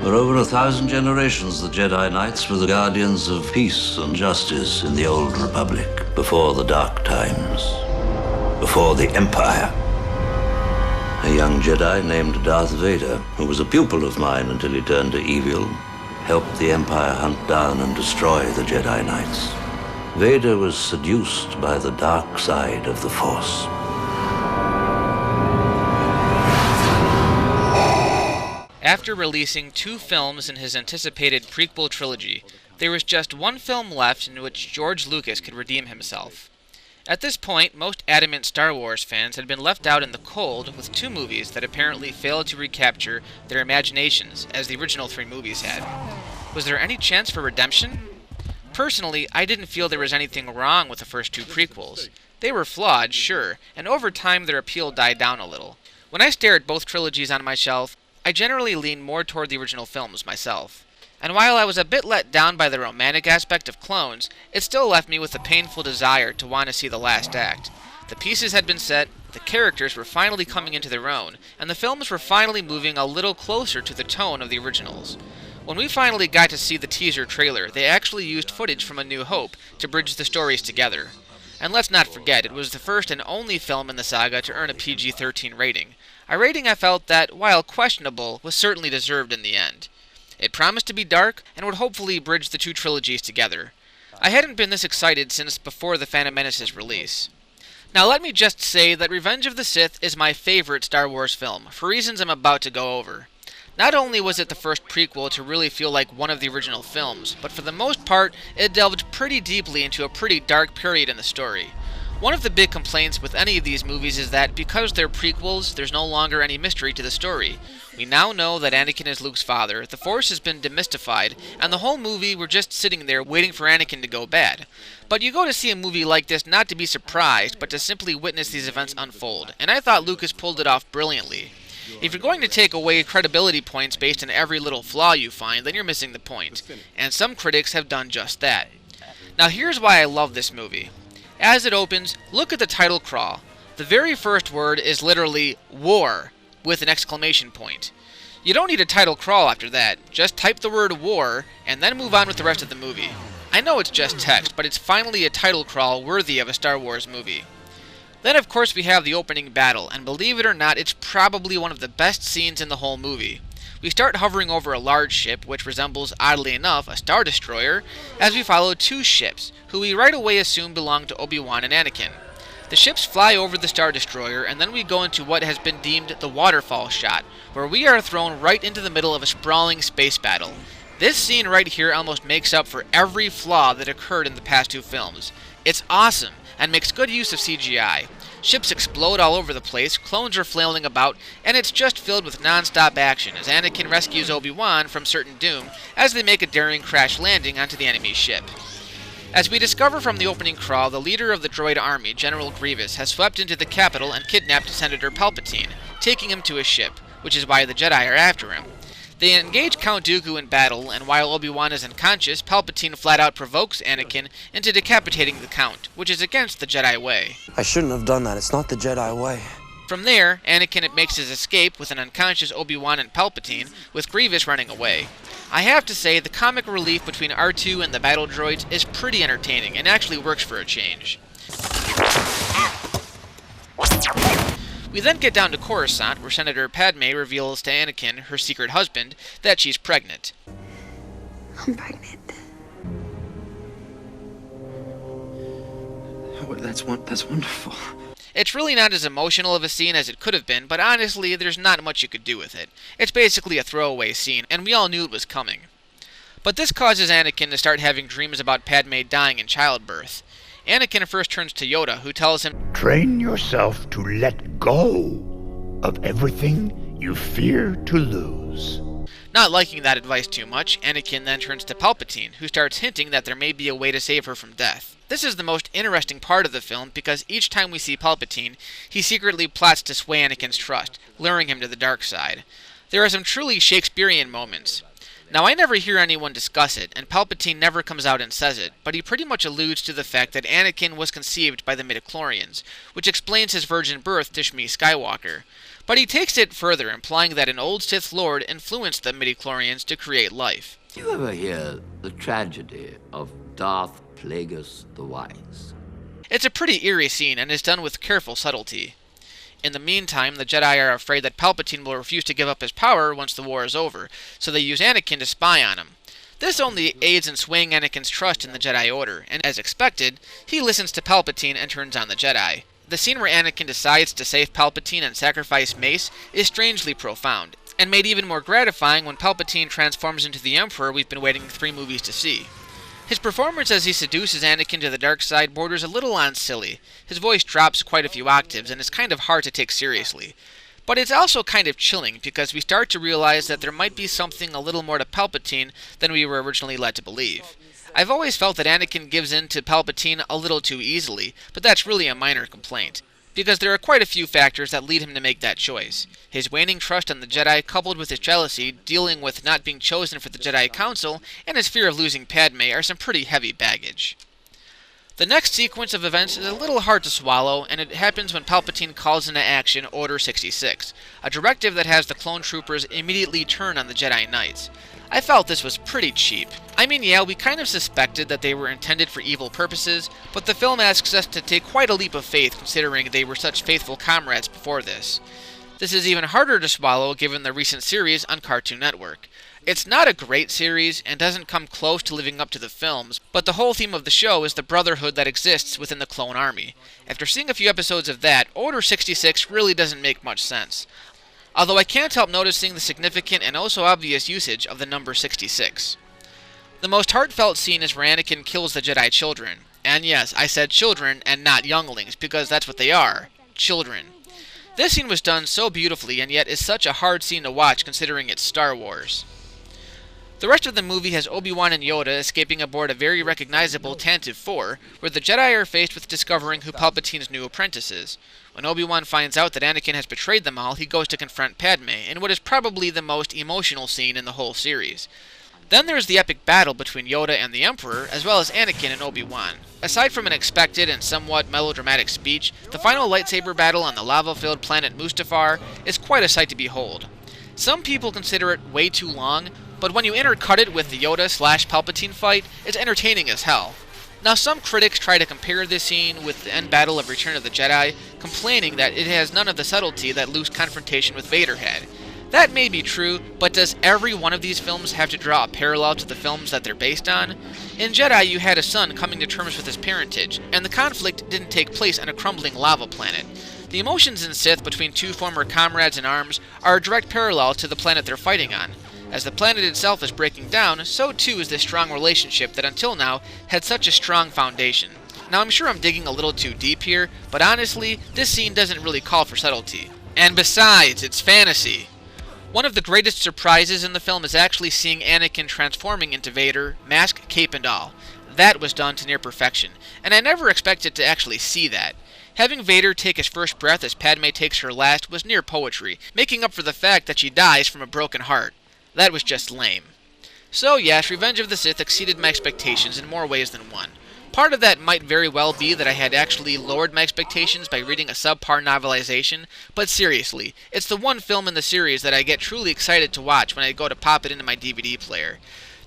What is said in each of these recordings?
For over 1,000 generations, the Jedi Knights were the guardians of peace and justice in the Old Republic, before the Dark Times, before the Empire. A young Jedi named Darth Vader, who was a pupil of mine until he turned to evil, helped the Empire hunt down and destroy the Jedi Knights. Vader was seduced by the dark side of the Force. After releasing 2 films in his anticipated prequel trilogy, there was just 1 film left in which George Lucas could redeem himself. At this point, most adamant Star Wars fans had been left out in the cold with 2 movies that apparently failed to recapture their imaginations as the original 3 movies had. Was there any chance for redemption? Personally, I didn't feel there was anything wrong with the first 2 prequels. They were flawed, sure, and over time their appeal died down a little. When I stare at both trilogies on my shelf, I generally lean more toward the original films myself. And while I was a bit let down by the romantic aspect of clones, it still left me with a painful desire to want to see the last act. The pieces had been set, the characters were finally coming into their own, and the films were finally moving a little closer to the tone of the originals. When we finally got to see the teaser trailer, they actually used footage from A New Hope to bridge the stories together. And let's not forget, it was the first and only film in the saga to earn a PG-13 rating. A rating I felt that, while questionable, was certainly deserved in the end. It promised to be dark, and would hopefully bridge the 2 trilogies together. I hadn't been this excited since before The Phantom Menace's release. Now let me just say that Revenge of the Sith is my favorite Star Wars film, for reasons I'm about to go over. Not only was it the first prequel to really feel like one of the original films, but for the most part, it delved pretty deeply into a pretty dark period in the story. One of the big complaints with any of these movies is that because they're prequels, there's no longer any mystery to the story. We now know that Anakin is Luke's father, the Force has been demystified, and the whole movie we're just sitting there waiting for Anakin to go bad. But you go to see a movie like this not to be surprised, but to simply witness these events unfold, and I thought Lucas pulled it off brilliantly. If you're going to take away credibility points based on every little flaw you find, then you're missing the point, and some critics have done just that. Now here's why I love this movie. As it opens, look at the title crawl. The very first word is literally war, with an exclamation point. You don't need a title crawl after that, just type the word war, and then move on with the rest of the movie. I know it's just text, but it's finally a title crawl worthy of a Star Wars movie. Then of course we have the opening battle, and believe it or not, it's probably one of the best scenes in the whole movie. We start hovering over a large ship, which resembles, oddly enough, a Star Destroyer, as we follow 2 ships, who we right away assume belong to Obi-Wan and Anakin. The ships fly over the Star Destroyer, and then we go into what has been deemed the waterfall shot, where we are thrown right into the middle of a sprawling space battle. This scene right here almost makes up for every flaw that occurred in the past 2 films. It's awesome, and makes good use of CGI. Ships explode all over the place, clones are flailing about, and it's just filled with non-stop action as Anakin rescues Obi-Wan from certain doom as they make a daring crash landing onto the enemy ship. As we discover from the opening crawl, the leader of the droid army, General Grievous, has swept into the capital and kidnapped Senator Palpatine, taking him to his ship, which is why the Jedi are after him. They engage Count Dooku in battle, and while Obi-Wan is unconscious, Palpatine flat-out provokes Anakin into decapitating the Count, which is against the Jedi way. I shouldn't have done that. It's not the Jedi way. From there, Anakin makes his escape with an unconscious Obi-Wan and Palpatine, with Grievous running away. I have to say, the comic relief between R2 and the battle droids is pretty entertaining, and actually works for a change. We then get down to Coruscant, where Senator Padme reveals to Anakin, her secret husband, that she's pregnant. I'm pregnant. Oh, that's wonderful. It's really not as emotional of a scene as it could have been, but honestly, there's not much you could do with it. It's basically a throwaway scene, and we all knew it was coming. But this causes Anakin to start having dreams about Padme dying in childbirth. Anakin first turns to Yoda, who tells him, "Train yourself to let go of everything you fear to lose." Not liking that advice too much, Anakin then turns to Palpatine, who starts hinting that there may be a way to save her from death. This is the most interesting part of the film, because each time we see Palpatine, he secretly plots to sway Anakin's trust, luring him to the dark side. There are some truly Shakespearean moments. Now, I never hear anyone discuss it, and Palpatine never comes out and says it, but he pretty much alludes to the fact that Anakin was conceived by the midichlorians, which explains his virgin birth to Shmi Skywalker. But he takes it further, implying that an old Sith Lord influenced the midichlorians to create life. Do you ever hear the tragedy of Darth Plagueis the Wise? It's a pretty eerie scene and is done with careful subtlety. In the meantime, the Jedi are afraid that Palpatine will refuse to give up his power once the war is over, so they use Anakin to spy on him. This only aids in swaying Anakin's trust in the Jedi Order, and as expected, he listens to Palpatine and turns on the Jedi. The scene where Anakin decides to save Palpatine and sacrifice Mace is strangely profound, and made even more gratifying when Palpatine transforms into the Emperor we've been waiting 3 movies to see. His performance as he seduces Anakin to the dark side borders a little on silly. His voice drops quite a few octaves and is kind of hard to take seriously. But it's also kind of chilling because we start to realize that there might be something a little more to Palpatine than we were originally led to believe. I've always felt that Anakin gives in to Palpatine a little too easily, but that's really a minor complaint, because there are quite a few factors that lead him to make that choice. His waning trust in the Jedi, coupled with his jealousy, dealing with not being chosen for the Jedi Council, and his fear of losing Padme are some pretty heavy baggage. The next sequence of events is a little hard to swallow, and it happens when Palpatine calls into action Order 66, a directive that has the clone troopers immediately turn on the Jedi Knights. I felt this was pretty cheap. I mean, yeah, we kind of suspected that they were intended for evil purposes, but the film asks us to take quite a leap of faith considering they were such faithful comrades before this. This is even harder to swallow given the recent series on Cartoon Network. It's not a great series and doesn't come close to living up to the films, but the whole theme of the show is the brotherhood that exists within the clone army. After seeing a few episodes of that, Order 66 really doesn't make much sense. Although I can't help noticing the significant and also obvious usage of the number 66. The most heartfelt scene is where Anakin kills the Jedi children. And yes, I said children and not younglings, because that's what they are. Children. This scene was done so beautifully and yet is such a hard scene to watch considering it's Star Wars. The rest of the movie has Obi-Wan and Yoda escaping aboard a very recognizable Tantive 4, where the Jedi are faced with discovering who Palpatine's new apprentice is. When Obi-Wan finds out that Anakin has betrayed them all, he goes to confront Padme, in what is probably the most emotional scene in the whole series. Then there's the epic battle between Yoda and the Emperor, as well as Anakin and Obi-Wan. Aside from an expected and somewhat melodramatic speech, the final lightsaber battle on the lava-filled planet Mustafar is quite a sight to behold. Some people consider it way too long, but when you intercut it with the Yoda/Palpatine fight, it's entertaining as hell. Now, some critics try to compare this scene with the end battle of Return of the Jedi, complaining that it has none of the subtlety that Luke's confrontation with Vader had. That may be true, but does every one of these films have to draw a parallel to the films that they're based on? In Jedi, you had a son coming to terms with his parentage, and the conflict didn't take place on a crumbling lava planet. The emotions in Sith between 2 former comrades in arms are a direct parallel to the planet they're fighting on. As the planet itself is breaking down, so too is this strong relationship that until now had such a strong foundation. Now, I'm sure I'm digging a little too deep here, but honestly, this scene doesn't really call for subtlety. And besides, it's fantasy. One of the greatest surprises in the film is actually seeing Anakin transforming into Vader, mask, cape, and all. That was done to near perfection, and I never expected to actually see that. Having Vader take his first breath as Padme takes her last was near poetry, making up for the fact that she dies from a broken heart. That was just lame. So yes, Revenge of the Sith exceeded my expectations in more ways than one. Part of that might very well be that I had actually lowered my expectations by reading a subpar novelization, but seriously, it's the one film in the series that I get truly excited to watch when I go to pop it into my DVD player.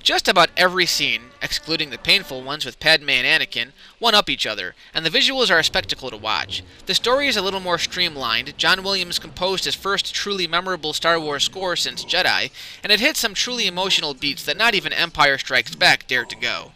Just about every scene, excluding the painful ones with Padme and Anakin, one-up each other, and the visuals are a spectacle to watch. The story is a little more streamlined. John Williams composed his first truly memorable Star Wars score since Jedi, and it hits some truly emotional beats that not even Empire Strikes Back dared to go.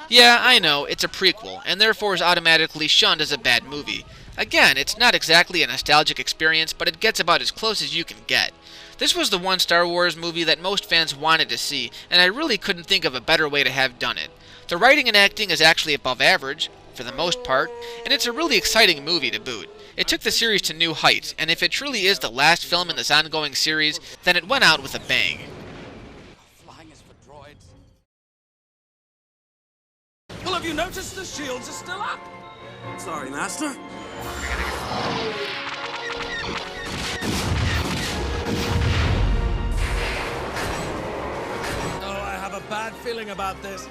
Yeah, I know, it's a prequel, and therefore is automatically shunned as a bad movie. Again, it's not exactly a nostalgic experience, but it gets about as close as you can get. This was the one Star Wars movie that most fans wanted to see, and I really couldn't think of a better way to have done it. The writing and acting is actually above average, for the most part, and it's a really exciting movie to boot. It took the series to new heights, and if it truly is the last film in this ongoing series, then it went out with a bang. Flying is for droids. Well, have you noticed the shields are still up? Sorry, Master. Oh, I have a bad feeling about this.